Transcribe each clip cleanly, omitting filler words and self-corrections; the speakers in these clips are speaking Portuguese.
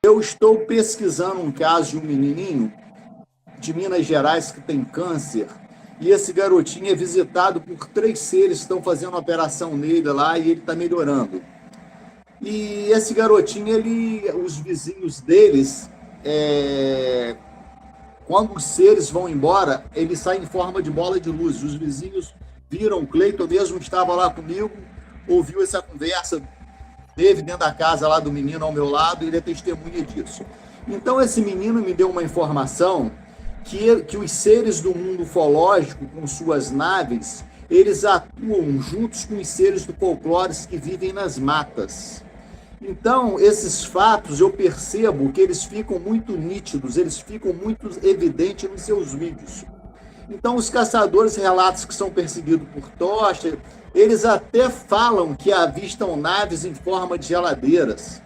eu estou pesquisando um caso de um menininho de Minas Gerais que tem câncer, e esse garotinho é visitado por 3 seres que estão fazendo uma operação nele lá e ele está melhorando. E esse garotinho, os vizinhos deles, quando os seres vão embora, ele sai em forma de bola de luz. Os vizinhos viram, o Cleiton mesmo estava lá comigo, ouviu essa conversa, teve dentro da casa lá do menino ao meu lado, e ele é testemunha disso. Então, esse menino me deu uma informação que os seres do mundo ufológico, com suas naves, eles atuam juntos com os seres do folclore que vivem nas matas. Então, esses fatos, eu percebo que eles ficam muito nítidos, eles ficam muito evidentes nos seus vídeos. Então, os caçadores relatam que são perseguidos por tocha, eles até falam que avistam naves em forma de geladeiras.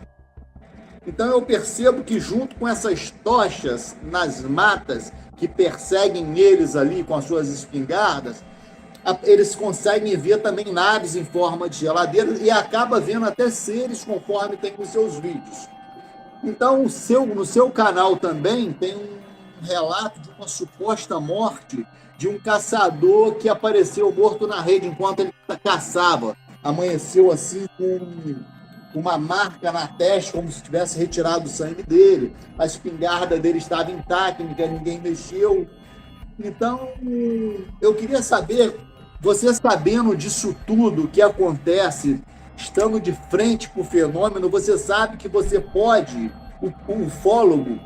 Então, eu percebo que junto com essas tochas nas matas, que perseguem eles ali com as suas espingardas, eles conseguem ver também naves em forma de geladeiras e acaba vendo até seres conforme tem nos seus vídeos. Então, no seu canal também tem um relato de uma suposta morte de um caçador que apareceu morto na rede enquanto ele caçava. Amanheceu assim com uma marca na testa, como se tivesse retirado o sangue dele. A espingarda dele estava intacta, ninguém mexeu. Então, eu queria saber, você sabendo disso tudo que acontece, estando de frente para o fenômeno, você sabe que você pode, o ufólogo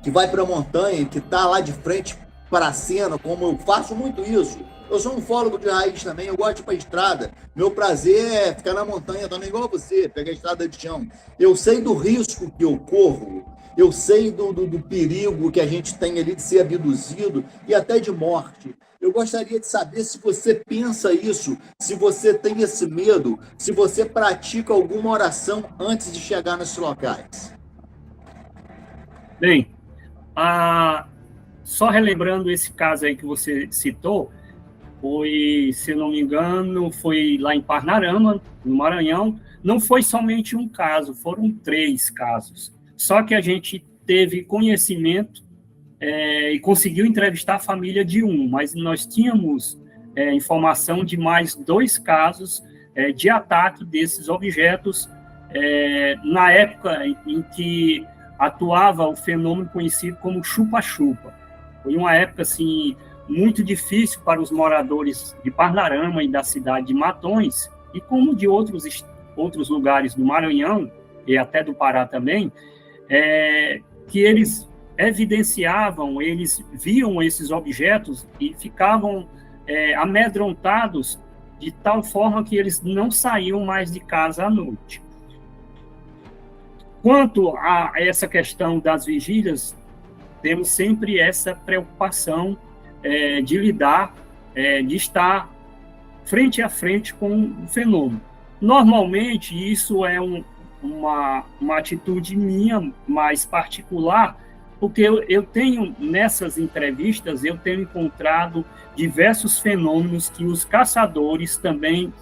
que vai para a montanha, que está lá de frente para a cena, como eu faço muito isso. Eu sou um ufólogo de raiz também, eu gosto de ir para a estrada. Meu prazer é ficar na montanha também, igual você, pegar a estrada de chão. Eu sei do risco que eu corro, eu sei do perigo que a gente tem ali de ser abduzido e até de morte. Eu gostaria de saber se você pensa isso, se você tem esse medo, se você pratica alguma oração antes de chegar nesses locais. Bem, só relembrando esse caso aí que você citou, foi, se não me engano, foi lá em Parnarama, no Maranhão. Não foi somente um caso, foram 3 casos. Só que a gente teve conhecimento e conseguiu entrevistar a família de um, mas nós tínhamos informação de mais 2 casos de ataque desses objetos na época em que atuava o fenômeno conhecido como chupa-chupa. Foi uma época, assim, muito difícil para os moradores de Parnarama e da cidade de Matões, e como de outros lugares do Maranhão, e até do Pará também, que eles evidenciavam, eles viam esses objetos e ficavam amedrontados de tal forma que eles não saíam mais de casa à noite. Quanto a essa questão das vigílias, temos sempre essa preocupação de lidar, de estar frente a frente com o fenômeno. Normalmente, isso é uma atitude minha mais particular, porque eu tenho, nessas entrevistas, eu tenho encontrado diversos fenômenos que os caçadores também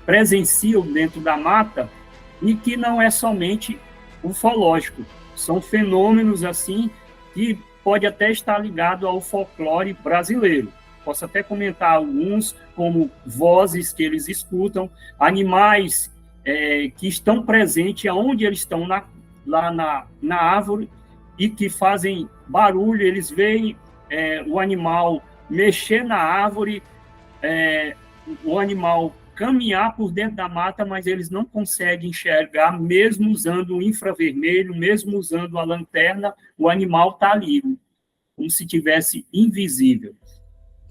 presenciam dentro da mata, e que não é somente ufológico, são fenômenos assim que pode até estar ligado ao folclore brasileiro. Posso até comentar alguns, como vozes que eles escutam, animais que estão presentes aonde eles estão lá na árvore e que fazem barulho, eles veem o animal mexer na árvore, o animal caminhar por dentro da mata, mas eles não conseguem enxergar, mesmo usando o infravermelho, mesmo usando a lanterna, o animal está ali, como se tivesse invisível.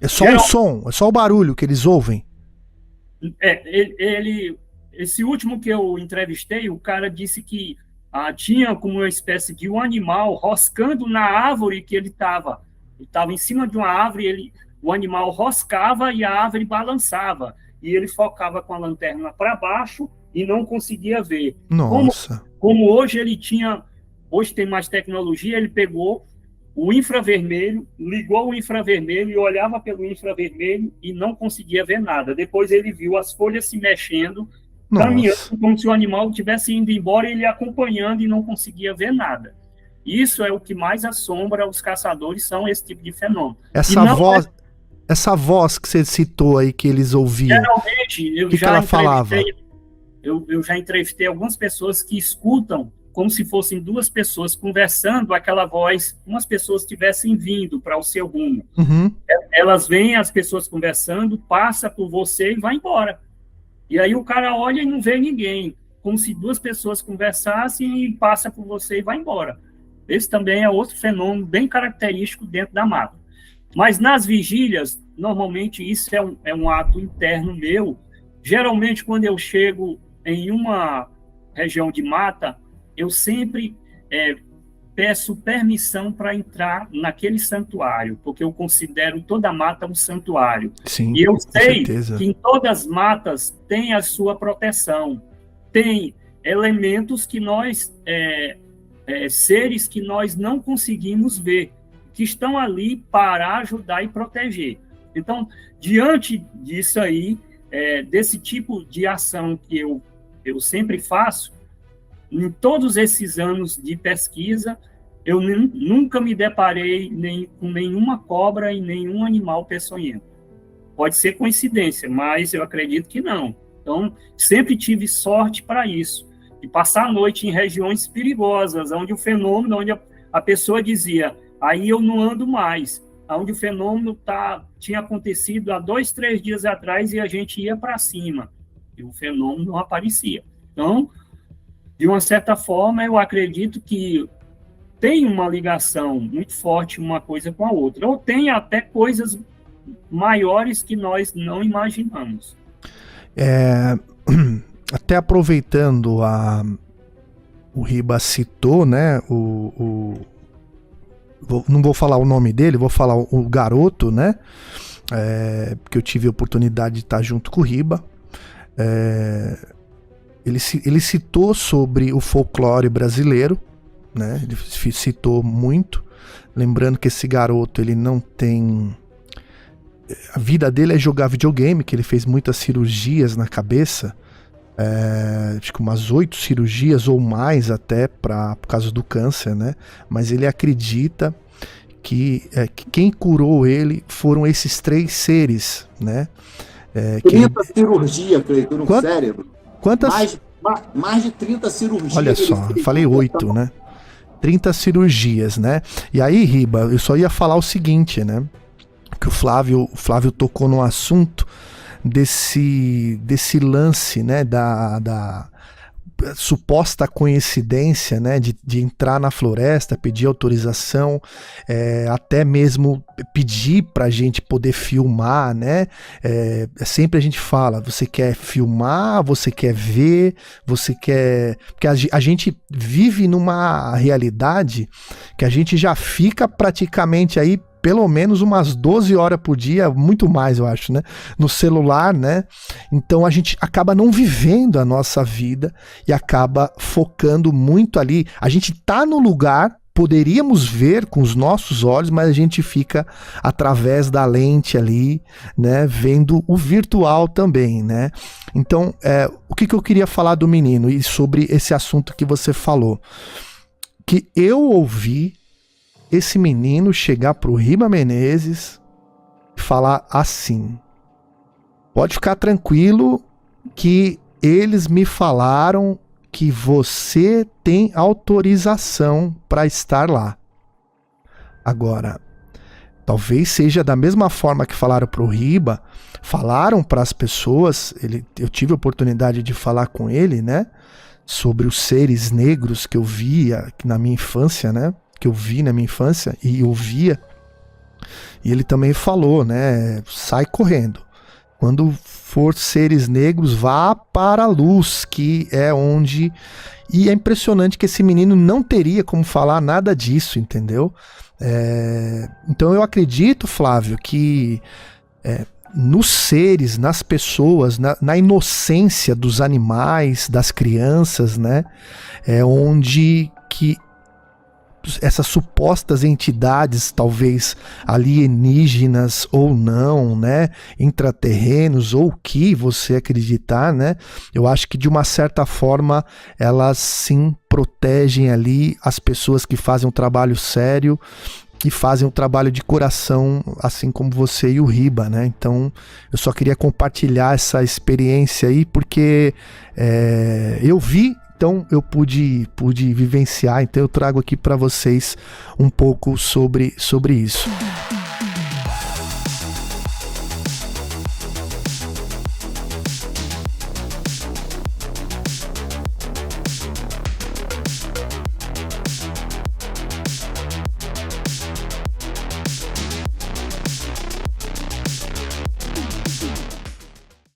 É só o som, é só o barulho que eles ouvem. Esse último que eu entrevistei, o cara disse que tinha como uma espécie de um animal roscando na árvore que ele estava. Ele estava em cima de uma árvore, o animal roscava e a árvore balançava. E ele focava com a lanterna para baixo e não conseguia ver. Nossa. Como hoje hoje tem mais tecnologia, ele pegou o infravermelho, ligou o infravermelho e olhava pelo infravermelho e não conseguia ver nada. Depois ele viu as folhas se mexendo caminhando, Nossa. como se o animal estivesse indo embora e ele acompanhando e não conseguia ver nada. Isso é o que mais assombra os caçadores, são esse tipo de fenômeno. Essa voz que você citou aí, que eles ouviam, Geralmente, o que ela falava? Eu já entrevistei algumas pessoas que escutam como se fossem duas pessoas conversando, aquela voz, umas pessoas estivessem vindo para o seu rumo. Uhum. Elas veem as pessoas conversando, passa por você e vai embora. E aí o cara olha e não vê ninguém, como se duas pessoas conversassem e passa por você e vai embora. Esse também é outro fenômeno bem característico dentro da mata. Mas nas vigílias, normalmente isso é um ato interno meu. Geralmente, quando eu chego em uma região de mata, eu sempre peço permissão para entrar naquele santuário, porque eu considero toda mata um santuário. Sim, e eu com sei certeza. que em todas as matas tem a sua proteção, tem elementos que nós, seres que nós não conseguimos ver, que estão ali para ajudar e proteger. Então, diante disso aí, desse tipo de ação que eu sempre faço, em todos esses anos de pesquisa, eu nunca me deparei com nenhuma cobra e nenhum animal peçonhento. Pode ser coincidência, mas eu acredito que não. Então, sempre tive sorte para isso. E passar a noite em regiões perigosas, onde o fenômeno, onde a pessoa dizia, aí eu não ando mais, onde o fenômeno tinha acontecido há 2, 3 dias atrás e a gente ia para cima, e o fenômeno não aparecia. Então, de uma certa forma, eu acredito que tem uma ligação muito forte uma coisa com a outra, ou tem até coisas maiores que nós não imaginamos. Até aproveitando, o Riba citou, né, não vou falar o nome dele, vou falar o garoto, né, porque eu tive a oportunidade de estar junto com o Riba. Ele citou sobre o folclore brasileiro, né? Ele citou muito, lembrando que esse garoto, ele não tem... A vida dele é jogar videogame, que ele fez muitas cirurgias na cabeça, acho que umas 8 cirurgias ou mais até, por causa do câncer, né? Mas ele acredita que quem curou ele foram esses 3 seres, né? 30 cirurgias, Cleiton, no cérebro. Quantas? Mais de 30 cirurgias. Olha só, falei 8, né? 30 cirurgias, né? E aí, Riba, eu só ia falar o seguinte, né? Que o Flávio tocou no assunto desse lance, né? Da suposta coincidência, né, de entrar na floresta, pedir autorização, até mesmo pedir pra gente poder filmar, né, sempre a gente fala, você quer filmar, você quer ver, você quer... Porque a gente vive numa realidade que a gente já fica praticamente aí pelo menos umas 12 horas por dia, muito mais eu acho, né, no celular, né, então a gente acaba não vivendo a nossa vida e acaba focando muito ali, a gente tá no lugar, poderíamos ver com os nossos olhos, mas a gente fica através da lente ali, né, vendo o virtual também, né, então o que eu queria falar do menino e sobre esse assunto que você falou, que eu ouvi esse menino chegar pro Riba Menezes e falar assim: pode ficar tranquilo que eles me falaram que você tem autorização para estar lá. Agora, talvez seja da mesma forma que falaram pro Riba, falaram para as pessoas, eu tive a oportunidade de falar com ele, né, sobre os seres negros que eu via na minha infância, né, que eu vi na minha infância e ouvia, e ele também falou, né, sai correndo, quando for seres negros, vá para a luz, que é onde... E é impressionante que esse menino não teria como falar nada disso, entendeu? Então eu acredito, Flávio, que nos seres, nas pessoas, na inocência dos animais, das crianças, né, é onde que essas supostas entidades, talvez alienígenas ou não, né, intraterrenos, ou o que você acreditar, né, eu acho que de uma certa forma elas sim protegem ali as pessoas que fazem um trabalho sério, que fazem um trabalho de coração, assim como você e o Riba, né? Então, eu só queria compartilhar essa experiência aí, porque eu vi, então eu pude vivenciar, então eu trago aqui para vocês um pouco sobre isso.